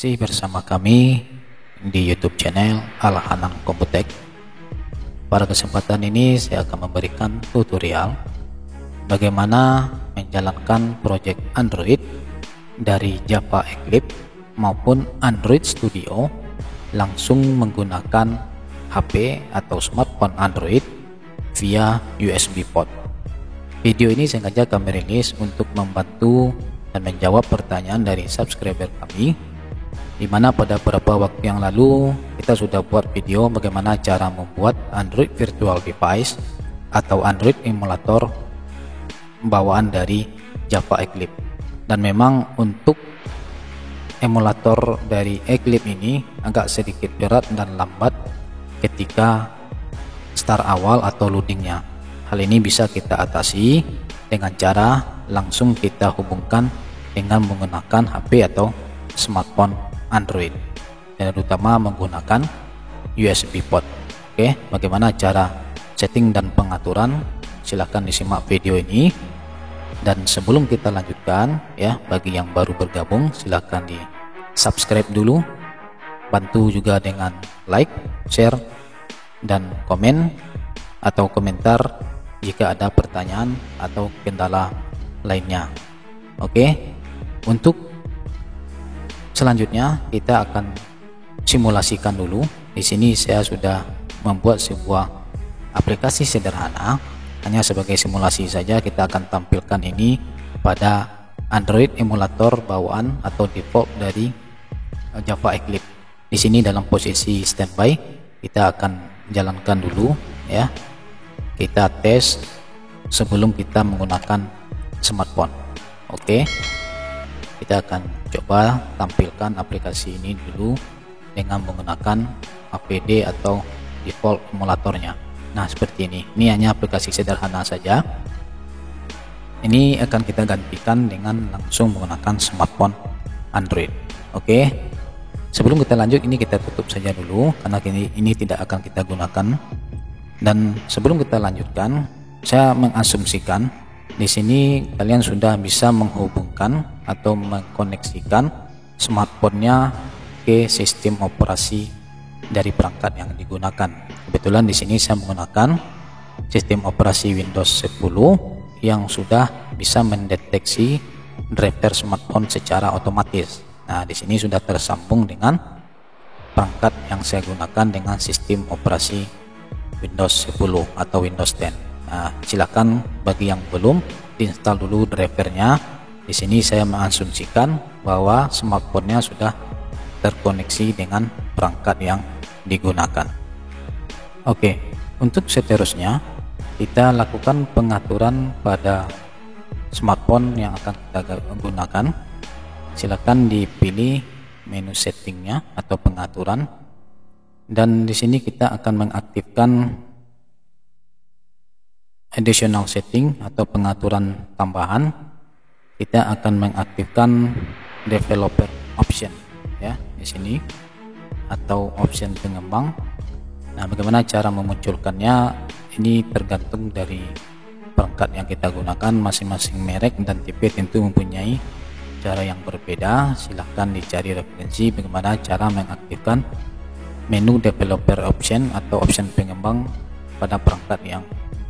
Masih bersama kami di YouTube channel Al-Hanan Komputek. Pada kesempatan ini saya akan memberikan tutorial bagaimana menjalankan project Android dari Java Eclipse maupun Android Studio langsung menggunakan HP atau smartphone Android via USB port. Video ini sengaja kami rilis untuk membantu dan menjawab pertanyaan dari subscriber kami, di mana pada beberapa waktu yang lalu kita sudah buat video bagaimana cara membuat Android Virtual Device atau Android emulator bawaan dari Java Eclipse. Dan memang untuk emulator dari Eclipse ini agak sedikit berat dan lambat ketika start awal atau loadingnya. Hal ini bisa kita atasi dengan cara langsung kita hubungkan dengan menggunakan HP atau smartphone Android, dan terutama menggunakan USB port. Oke, bagaimana cara setting dan pengaturan? Silahkan disimak video ini. Dan sebelum kita lanjutkan, ya, bagi yang baru bergabung silahkan di subscribe dulu, bantu juga dengan like, share, dan komen atau komentar jika ada pertanyaan atau kendala lainnya. Oke, untuk selanjutnya kita akan simulasikan dulu. Di sini saya sudah membuat sebuah aplikasi sederhana, hanya sebagai simulasi saja. Kita akan tampilkan ini pada Android emulator bawaan atau default dari Java Eclipse. Di sini dalam posisi standby, kita akan jalankan dulu, ya. Kita tes sebelum kita menggunakan smartphone. Oke, kita akan coba tampilkan aplikasi ini dulu dengan menggunakan APD atau default emulatornya. Nah, seperti ini. Ini hanya aplikasi sederhana saja. Ini akan kita gantikan dengan langsung menggunakan smartphone Android. Oke, sebelum kita lanjut, ini kita tutup saja dulu karena ini tidak akan kita gunakan. Dan sebelum kita lanjutkan, saya mengasumsikan di sini kalian sudah bisa menghubungkan atau mengkoneksikan smartphone-nya ke sistem operasi dari perangkat yang digunakan. Kebetulan di sini saya menggunakan sistem operasi Windows 10 yang sudah bisa mendeteksi driver smartphone secara otomatis. Nah, di sini sudah tersambung dengan perangkat yang saya gunakan dengan sistem operasi Windows 10 atau Windows 10. Nah, silakan bagi yang belum diinstal dulu drivernya. Di sini saya mengasumsikan bahwa smartphone-nya sudah terkoneksi dengan perangkat yang digunakan. Oke, untuk seterusnya kita lakukan pengaturan pada smartphone yang akan kita gunakan. Silakan dipilih menu settingnya atau pengaturan, dan di sini kita akan mengaktifkan additional setting atau pengaturan tambahan. Kita akan mengaktifkan developer option, ya, di sini, atau option pengembang. Nah, bagaimana cara memunculkannya? Ini tergantung dari perangkat yang kita gunakan. Masing-masing merek dan tipe tentu mempunyai cara yang berbeda. Silahkan dicari referensi bagaimana cara mengaktifkan menu developer option atau option pengembang pada perangkat yang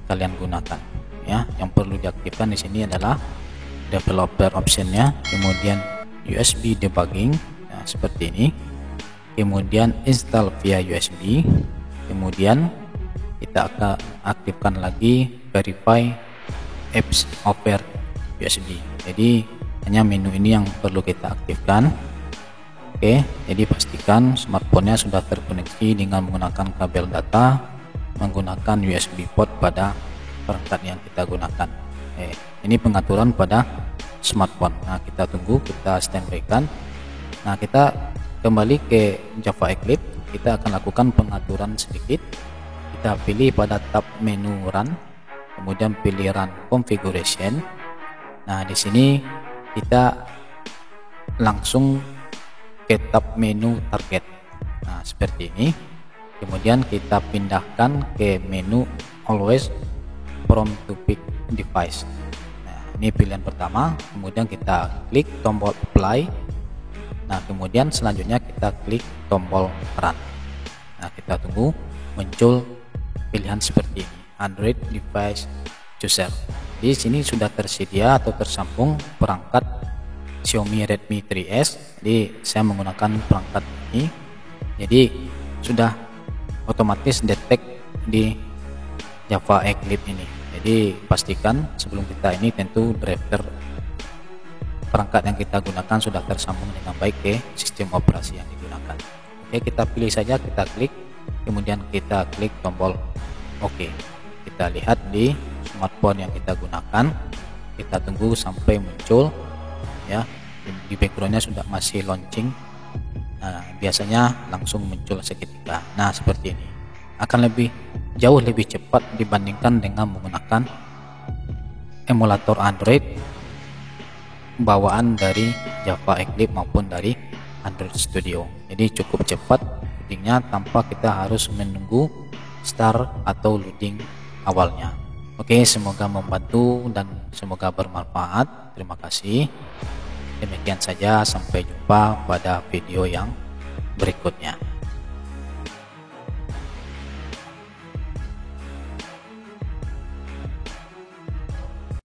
kalian gunakan, ya. Yang perlu diaktifkan di sini adalah developer optionnya, kemudian USB debugging, nah, seperti ini, kemudian install via USB, kemudian kita akan aktifkan lagi verify apps over USB. Jadi hanya menu ini yang perlu kita aktifkan. Oke, jadi pastikan smartphone-nya sudah terkoneksi dengan menggunakan kabel data, menggunakan USB port pada perangkat yang kita gunakan. Ini pengaturan pada smartphone. Nah, kita tunggu, kita standby kan. Nah, kita kembali ke Java Eclipse. Kita akan lakukan pengaturan sedikit. Kita pilih pada tab menu run, kemudian pilih run configuration. Nah, di sini kita langsung ke tab menu target. Nah, seperti ini. Kemudian kita pindahkan ke menu always from to pick device. Nah, ini pilihan pertama. Kemudian kita klik tombol apply Nah, kemudian selanjutnya kita klik tombol run. Nah, kita tunggu muncul pilihan seperti ini, Android device chooser. Di sini sudah tersedia atau tersambung perangkat Xiaomi Redmi 3S. Jadi saya menggunakan perangkat ini, jadi sudah otomatis detect di Java Eclipse ini. Jadi pastikan sebelum kita ini tentu driver perangkat yang kita gunakan sudah tersambung dengan baik ke sistem operasi yang digunakan. Oke, kita pilih saja, kita klik, kemudian kita klik tombol OK. Kita lihat di smartphone yang kita gunakan, kita tunggu sampai muncul ya. Di backgroundnya sudah masih launching. Nah, biasanya langsung muncul seketika. Nah, seperti ini akan jauh lebih cepat dibandingkan dengan menggunakan emulator Android bawaan dari Java Eclipse maupun dari Android Studio. Jadi cukup cepat loadingnya tanpa kita harus menunggu start atau loading awalnya. Oke, semoga membantu dan semoga bermanfaat. Terima kasih. Demikian saja, sampai jumpa pada video yang berikutnya.